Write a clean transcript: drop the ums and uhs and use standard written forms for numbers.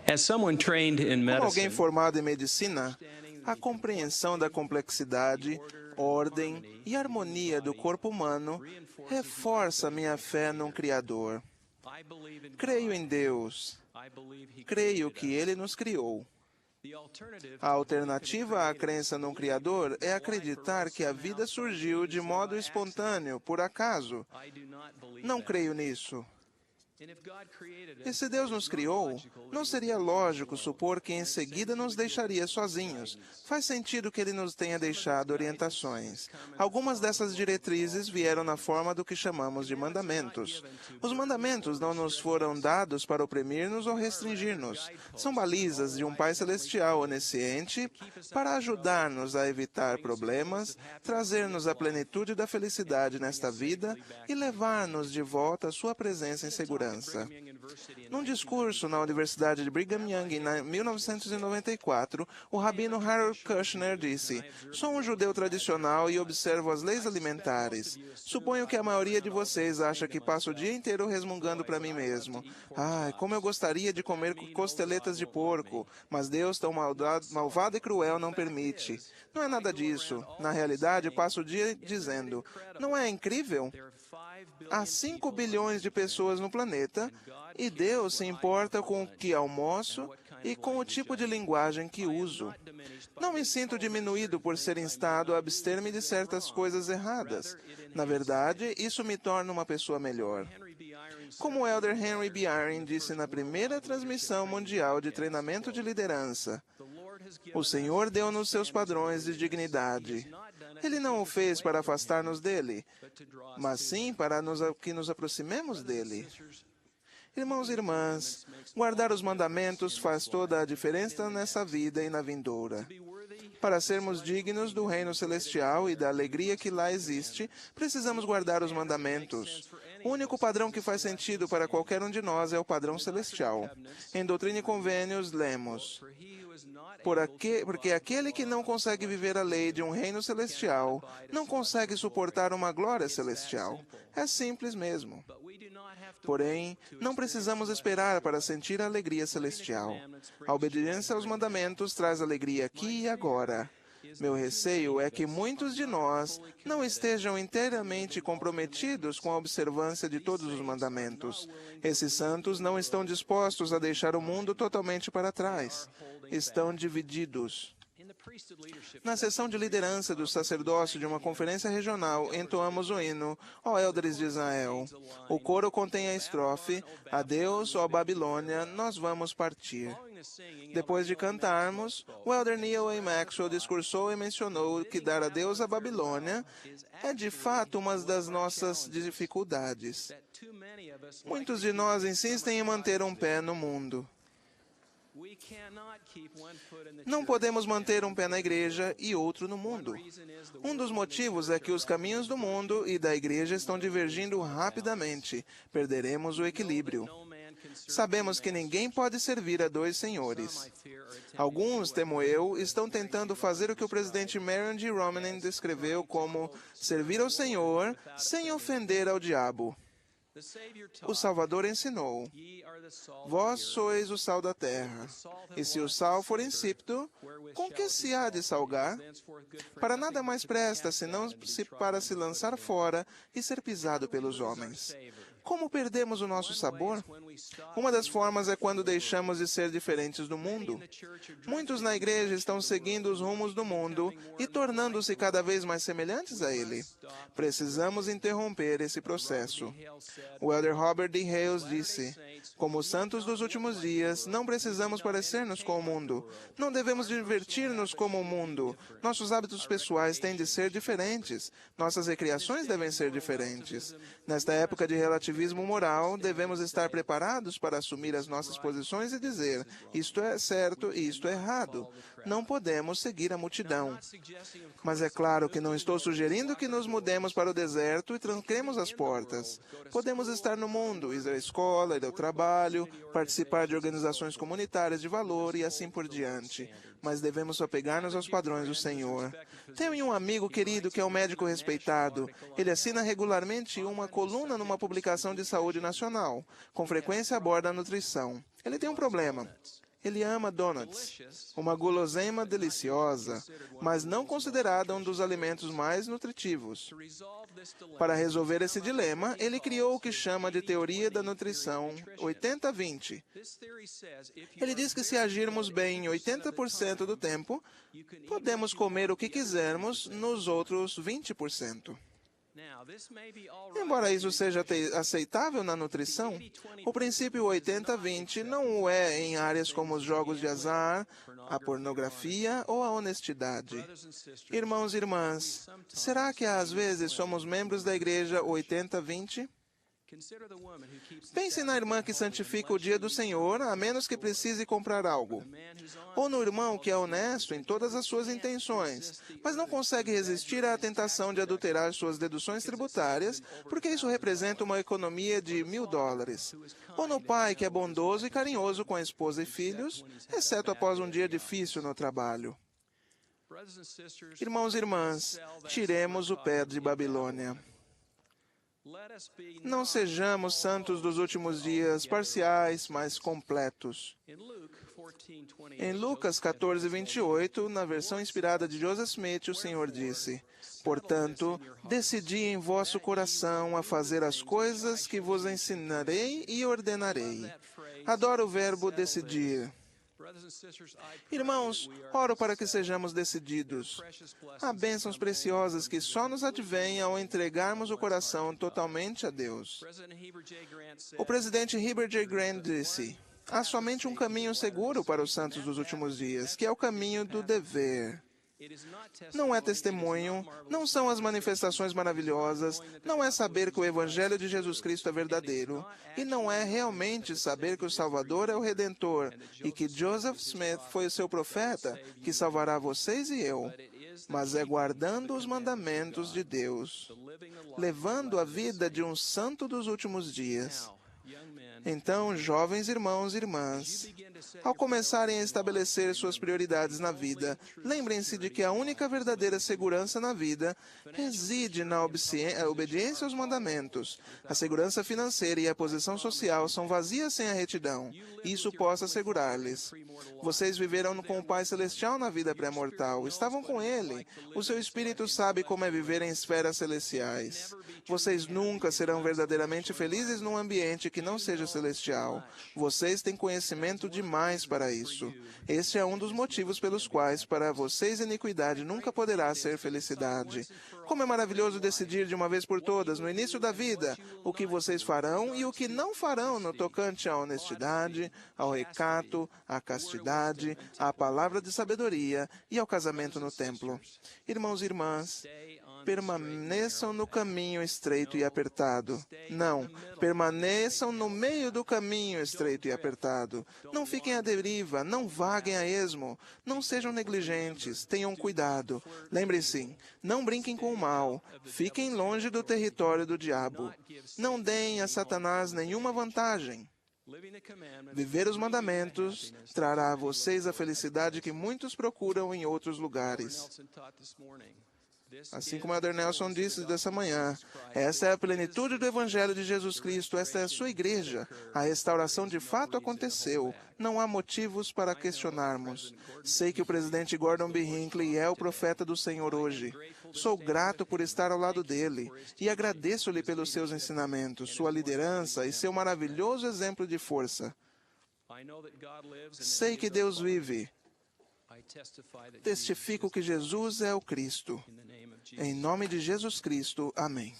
Como alguém formado em medicina, a compreensão da complexidade, ordem e harmonia do corpo humano reforça minha fé num Criador. Creio em Deus. Creio que Ele nos criou. A alternativa à crença num Criador é acreditar que a vida surgiu de modo espontâneo, por acaso. Não creio nisso. E se Deus nos criou, não seria lógico supor que em seguida nos deixaria sozinhos. Faz sentido que Ele nos tenha deixado orientações. Algumas dessas diretrizes vieram na forma do que chamamos de mandamentos. Os mandamentos não nos foram dados para oprimir-nos ou restringir-nos. São balizas de um Pai Celestial onisciente para ajudar-nos a evitar problemas, trazer-nos a plenitude da felicidade nesta vida e levar-nos de volta à sua presença em segurança. Num discurso na Universidade de Brigham Young em 1994, o rabino Harold Kushner disse: "Sou um judeu tradicional e observo as leis alimentares. Suponho que a maioria de vocês acha que passo o dia inteiro resmungando para mim mesmo. Ai, como eu gostaria de comer costeletas de porco, mas Deus, tão malvado e cruel, não permite." Não é nada disso. Na realidade, passo o dia dizendo: "Não é incrível? Há 5 bilhões de pessoas no planeta e Deus se importa com o que almoço e com o tipo de linguagem que uso. Não me sinto diminuído por ser instado a abster-me de certas coisas erradas. Na verdade, isso me torna uma pessoa melhor." Como o elder Henry B. Eyring disse na primeira transmissão mundial de treinamento de liderança, "O Senhor deu-nos seus padrões de dignidade. Ele não o fez para afastar-nos dele, mas sim para que nos aproximemos dele." Irmãos e irmãs, guardar os mandamentos faz toda a diferença nessa vida e na vindoura. Para sermos dignos do reino celestial e da alegria que lá existe, precisamos guardar os mandamentos. O único padrão que faz sentido para qualquer um de nós é o padrão celestial. Em Doutrina e Convênios, lemos: Porque aquele que não consegue viver a lei de um reino celestial, não consegue suportar uma glória celestial. É simples mesmo. Porém, não precisamos esperar para sentir a alegria celestial. A obediência aos mandamentos traz alegria aqui e agora. Meu receio é que muitos de nós não estejam inteiramente comprometidos com a observância de todos os mandamentos. Esses santos não estão dispostos a deixar o mundo totalmente para trás. Estão divididos. Na sessão de liderança do sacerdócio de uma conferência regional, entoamos o hino, ó Elders de Israel. O coro contém a estrofe, "Adeus, ó Babilônia, nós vamos partir." Depois de cantarmos, o elder Neil A. Maxwell discursou e mencionou que dar adeus à Babilônia é de fato uma das nossas dificuldades. Muitos de nós insistem em manter um pé no mundo. Não podemos manter um pé na igreja e outro no mundo. Um dos motivos é que os caminhos do mundo e da igreja estão divergindo rapidamente. Perderemos o equilíbrio. Sabemos que ninguém pode servir a 2 senhores. Alguns, temo eu, estão tentando fazer o que o presidente Marion G. Romanen descreveu como servir ao Senhor sem ofender ao diabo. O Salvador ensinou: "Vós sois o sal da terra, e se o sal for insípido, com que se há de salgar? Para nada mais presta, senão para se lançar fora e ser pisado pelos homens." Como perdemos o nosso sabor? Uma das formas é quando deixamos de ser diferentes do mundo. Muitos na igreja estão seguindo os rumos do mundo e tornando-se cada vez mais semelhantes a ele. Precisamos interromper esse processo. O elder Robert D. Hales disse: "Como santos dos últimos dias, não precisamos parecer-nos com o mundo. Não devemos divertir-nos como o mundo. Nossos hábitos pessoais têm de ser diferentes. Nossas recreações devem ser diferentes. Nesta época de relativismo moral, devemos estar preparados para assumir as nossas posições e dizer: isto é certo e isto é errado. Não podemos seguir a multidão." Mas é claro que não estou sugerindo que nos mudemos para o deserto e tranquemos as portas. Podemos estar no mundo, ir à escola, ir ao trabalho, participar de organizações comunitárias de valor e assim por diante. Mas devemos apegar-nos aos padrões do Senhor. Tenho um amigo querido que é um médico respeitado. Ele assina regularmente uma coluna numa publicação de saúde nacional. Com frequência aborda a nutrição. Ele tem um problema. Ele ama donuts, uma guloseima deliciosa, mas não considerada um dos alimentos mais nutritivos. Para resolver esse dilema, ele criou o que chama de teoria da nutrição 80-20. Ele diz que se agirmos bem 80% do tempo, podemos comer o que quisermos nos outros 20%. Embora isso seja aceitável na nutrição, o princípio 80-20 não o é em áreas como os jogos de azar, a pornografia ou a honestidade. Irmãos e irmãs, será que às vezes somos membros da igreja 80-20? Pense na irmã que santifica o dia do Senhor, a menos que precise comprar algo. Ou no irmão que é honesto em todas as suas intenções, mas não consegue resistir à tentação de adulterar suas deduções tributárias, porque isso representa uma economia de $1.000. Ou no pai que é bondoso e carinhoso com a esposa e filhos, exceto após um dia difícil no trabalho. Irmãos e irmãs, tiremos o pé de Babilônia. Não sejamos santos dos últimos dias, parciais, mas completos. Em Lucas 14:28, na versão inspirada de Joseph Smith, o Senhor disse: "Portanto, decidi em vosso coração a fazer as coisas que vos ensinarei e ordenarei." Adoro o verbo decidir. Irmãos, oro para que sejamos decididos. Há bênçãos preciosas que só nos advêm ao entregarmos o coração totalmente a Deus. O presidente Heber J. Grant disse: "Há somente um caminho seguro para os santos dos últimos dias, que é o caminho do dever." Não é testemunho, não são as manifestações maravilhosas, não é saber que o Evangelho de Jesus Cristo é verdadeiro, e não é realmente saber que o Salvador é o Redentor e que Joseph Smith foi o seu profeta que salvará vocês e eu, mas é guardando os mandamentos de Deus, levando a vida de um santo dos últimos dias. Então, jovens irmãos e irmãs, ao começarem a estabelecer suas prioridades na vida, lembrem-se de que a única verdadeira segurança na vida reside na obediência aos mandamentos. A segurança financeira e a posição social são vazias sem a retidão. Isso posso assegurar-lhes. Vocês viveram com o Pai Celestial na vida pré-mortal. Estavam com Ele. O seu Espírito sabe como é viver em esferas celestiais. Vocês nunca serão verdadeiramente felizes num ambiente que não seja celestial. Vocês têm conhecimento demais para isso. Este é um dos motivos pelos quais para vocês iniquidade nunca poderá ser felicidade. Como é maravilhoso decidir de uma vez por todas, no início da vida, o que vocês farão e o que não farão no tocante à honestidade, ao recato, à castidade, à palavra de sabedoria e ao casamento no templo. Irmãos e irmãs, permaneçam no caminho estreito e apertado. Não, permaneçam no meio do caminho estreito e apertado. Não fiquem à deriva, não vaguem a esmo. Não sejam negligentes, tenham cuidado. Lembre-se, não brinquem com o mal. Fiquem longe do território do diabo. Não deem a Satanás nenhuma vantagem. Viver os mandamentos trará a vocês a felicidade que muitos procuram em outros lugares. Assim como Elder Nelson disse dessa manhã, essa é a plenitude do Evangelho de Jesus Cristo, esta é a sua igreja. A restauração de fato aconteceu. Não há motivos para questionarmos. Sei que o presidente Gordon B. Hinckley é o profeta do Senhor hoje. Sou grato por estar ao lado dele e agradeço-lhe pelos seus ensinamentos, sua liderança e seu maravilhoso exemplo de força. Sei que Deus vive. Testifico que Jesus é o Cristo. Em nome de Jesus Cristo, amém.